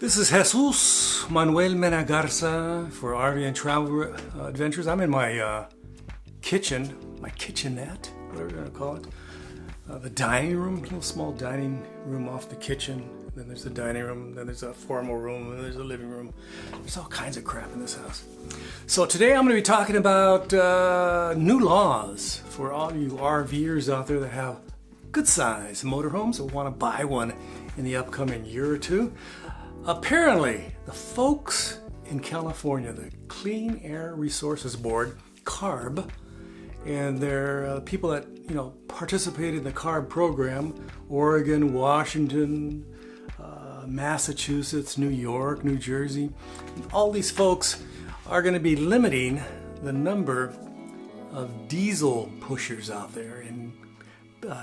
This is Jesus Manuel Mena Garza for RV and Travel Adventures. I'm in my kitchen, my kitchenette, whatever you want to call it. The dining room, little small dining room off the kitchen. Then there's the dining room, then there's a formal room, and there's a living room. There's all kinds of crap in this house. So today I'm going to be talking about new laws for all you RVers out there that have good size motorhomes or want to buy one in the upcoming year or two. Apparently, the folks in California, the Clean Air Resources Board, CARB, and their people that participate in the CARB program, Oregon, Washington, Massachusetts, New York, New Jersey, all these folks are going to be limiting the number of diesel pushers out there in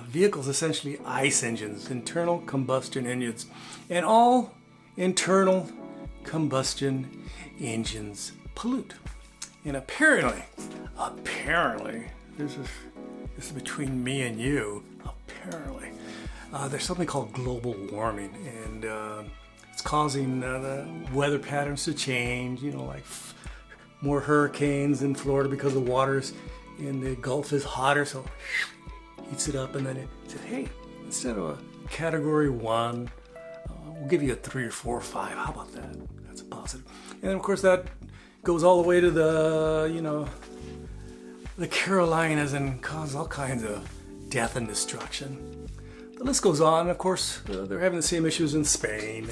vehicles, essentially ICE engines, internal combustion engines, and all internal combustion engines pollute. And apparently, this is between me and you, apparently, there's something called global warming, and it's causing the weather patterns to change, like more hurricanes in Florida because the waters in the Gulf is hotter, so heats it up, and then it says, hey, instead of a category 1, we'll give you a 3 or 4 or 5. How about that? That's a positive. And then, of course, that goes all the way to the Carolinas and causes all kinds of death and destruction. The list goes on. Of course, they're having the same issues in Spain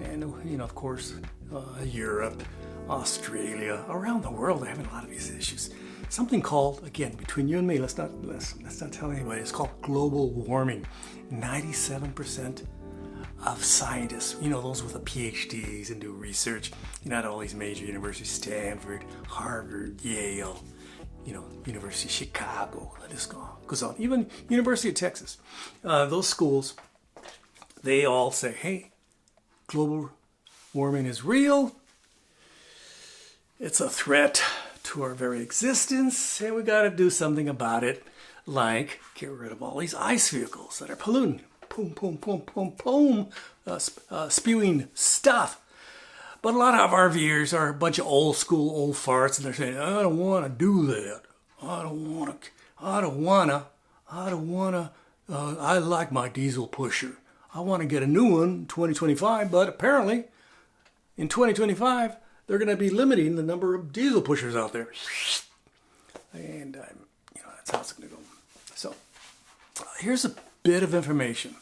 and, of course, Europe, Australia, around the world. They're having a lot of these issues. Something called, again, between you and me, let's not tell anybody. It's called global warming. 97% of scientists, those with the PhDs and do research, at all these major universities, Stanford, Harvard, Yale, University of Chicago, the list goes on. Even University of Texas. Those schools, they all say, hey, global warming is real. It's a threat to our very existence, and we got to do something about it, like get rid of all these ICE vehicles that are polluting. Boom, boom, boom, boom, boom, spewing stuff. But a lot of RVers are a bunch of old school, old farts, and they're saying, I don't want to do that. I like my diesel pusher. I want to get a new one in 2025, but apparently in 2025, they're going to be limiting the number of diesel pushers out there. And, that's how it's going to go. So, here's a bit of information.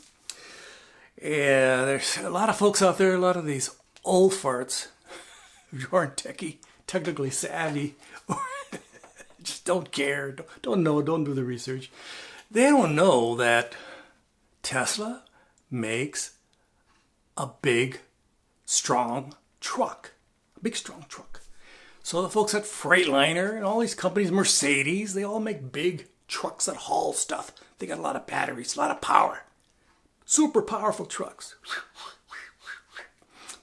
Yeah, there's a lot of folks out there, a lot of these old farts who aren't technically savvy, or just don't care, don't know, don't do the research. They don't know that Tesla makes a big, strong truck. A big, strong truck. So the folks at Freightliner and all these companies, Mercedes, they all make big trucks that haul stuff. They got a lot of batteries, a lot of power. Super powerful trucks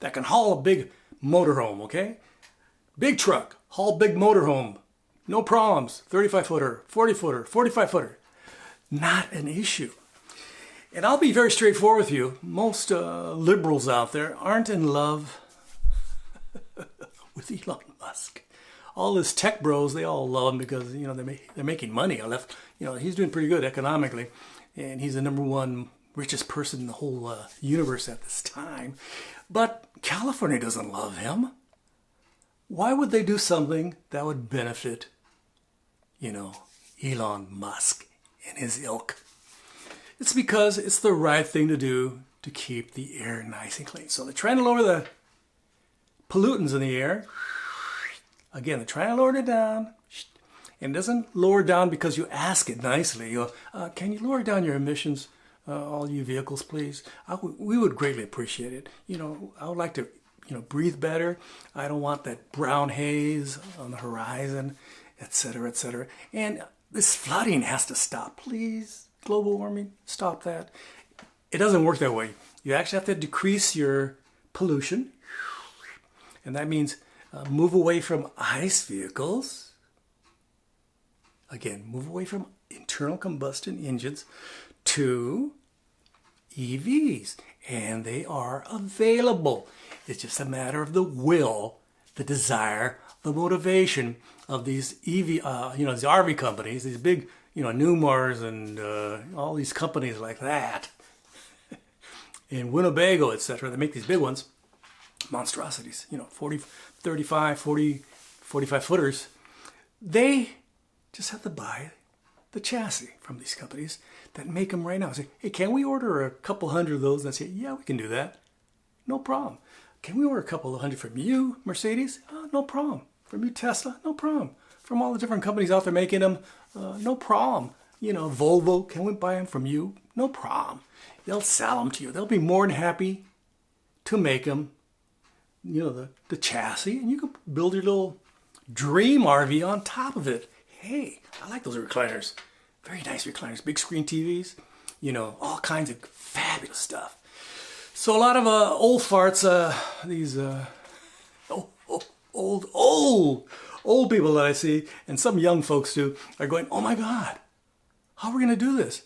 that can haul a big motorhome, okay? Big truck, haul big motorhome. No problems. 35-footer, 40-footer, 45-footer. Not an issue. And I'll be very straightforward with you. Most liberals out there aren't in love with Elon Musk. All his tech bros, they all love him because, they're making money. He's doing pretty good economically. And he's the number 1 richest person in the whole universe at this time. But California doesn't love him. Why would they do something that would benefit, Elon Musk and his ilk? It's because it's the right thing to do to keep the air nice and clean. So they're trying to lower the pollutants in the air. Again, they're trying to lower it down. And it doesn't lower down because you ask it nicely. Can you lower down your emissions, all you vehicles, please? We would greatly appreciate it. I would like to, breathe better. I don't want that brown haze on the horizon, etc., etc. And this flooding has to stop. Please, global warming, stop that. It doesn't work that way. You actually have to decrease your pollution. And that means move away from ICE vehicles. Again, move away from internal combustion engines to EVs, and they are available. It's just a matter of the will, the desire, the motivation of these EV, these RV companies, these big, Newmars and all these companies like that. In Winnebago, etc. They make these big ones, monstrosities, 40, 35, 40, 45 footers. They just have to buy the chassis from these companies that make them right now. Say, hey, can we order a couple hundred of those? And I say, yeah, we can do that. No problem. Can we order a couple of hundred from you, Mercedes? No problem. From you, Tesla? No problem. From all the different companies out there making them? No problem. Volvo, can we buy them from you? No problem. They'll sell them to you. They'll be more than happy to make them, the chassis, and you can build your little dream RV on top of it. Hey, I like those recliners. Very nice recliners. Big screen TVs, all kinds of fabulous stuff. So a lot of old farts, these old people that I see, and some young folks too, are going, oh my God, how are we going to do this?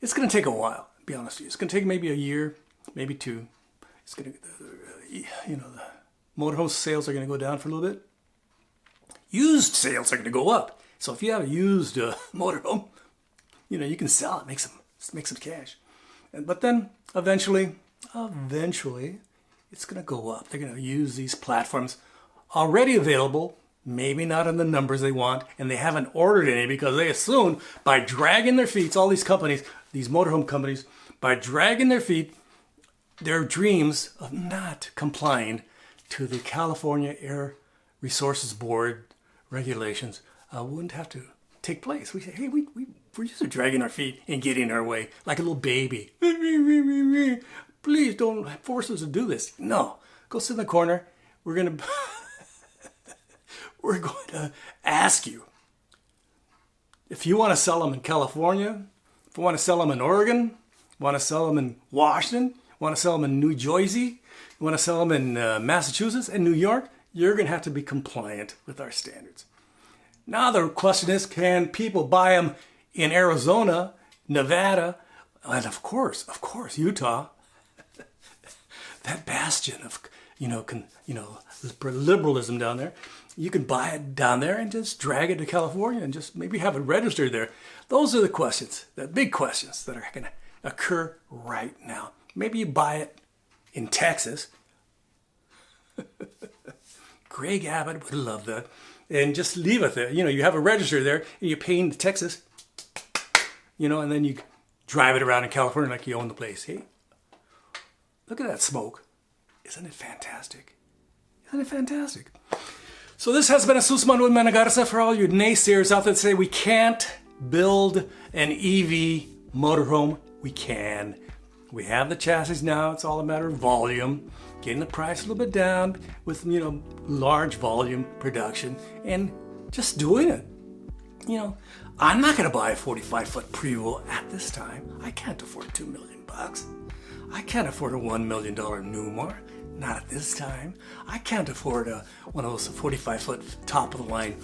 It's going to take a while, to be honest with you. It's going to take maybe a year, maybe two. It's going to, the motorhome sales are going to go down for a little bit. Used sales are going to go up. So if you have a used motorhome, you can sell it, make some cash. But then eventually, it's going to go up. They're going to use these platforms already available, maybe not in the numbers they want, and they haven't ordered any because they assume by dragging their feet, all these companies, these motorhome companies, by dragging their feet, their dreams of not complying to the California Air Resources Board regulations wouldn't have to take place. We say, hey, we're just dragging our feet and getting our way like a little baby. Please don't force us to do this. No, go sit in the corner. We're going to ask you if you want to sell them in California, if you want to sell them in Oregon, want to sell them in Washington, want to sell them in New Jersey, you want to sell them in Massachusetts and New York, you're going to have to be compliant with our standards. Now the question is, can people buy them in Arizona, Nevada, and of course, Utah, that bastion of, liberalism down there. You can buy it down there and just drag it to California and just maybe have it registered there. Those are the questions, the big questions that are going to occur right now. Maybe you buy it in Texas. Greg Abbott would love that. And just leave it there. You have a register there and you're paying the Texas, and then you drive it around in California like you own the place. Hey, look at that smoke. Isn't it fantastic? Isn't it fantastic? So this has been Jesus Manuel Managarza for all you naysayers out there that say we can't build an EV motorhome. We can. We have the chassis now. It's all a matter of volume. Getting the price a little bit down with, large volume production and just doing it. I'm not going to buy a 45-foot Prevost at this time. I can't afford $2 million. I can't afford a $1 million Newmar. Not at this time. I can't afford one of those 45-foot top-of-the-line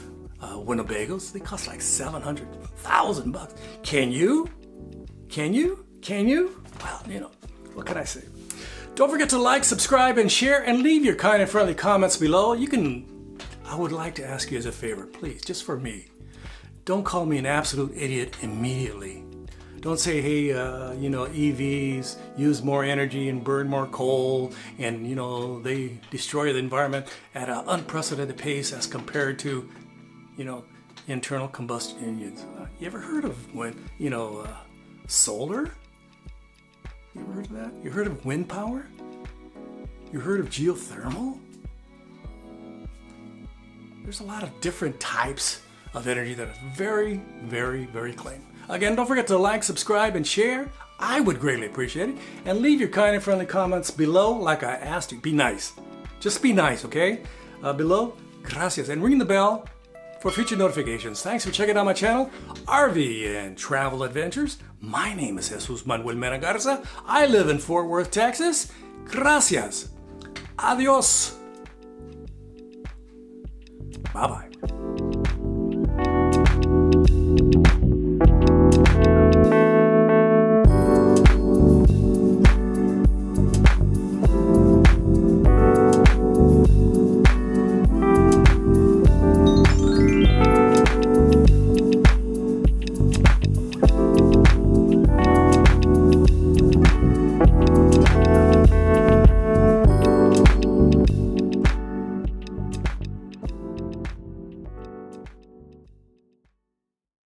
Winnebagos. They cost like $700,000. Can you? Can you? Well, what can I say? Don't forget to like, subscribe, and share, and leave your kind and friendly comments below. I would like to ask you as a favor, please, just for me. Don't call me an absolute idiot immediately. Don't say, hey, EVs use more energy and burn more coal, and, they destroy the environment at an unprecedented pace as compared to, internal combustion engines. You ever heard of solar? You ever heard of that? You heard of wind power? You heard of geothermal? There's a lot of different types of energy that are very, very, very clean. Again, don't forget to like, subscribe, and share. I would greatly appreciate it. And leave your kind and friendly comments below like I asked you. Be nice. Just be nice, okay? Below, gracias. And ring the bell for future notifications. Thanks for checking out my channel, RV and Travel Adventures. My name is Jesus Manuel Managarza. I live in Fort Worth, Texas. Gracias. Adios. Bye-bye.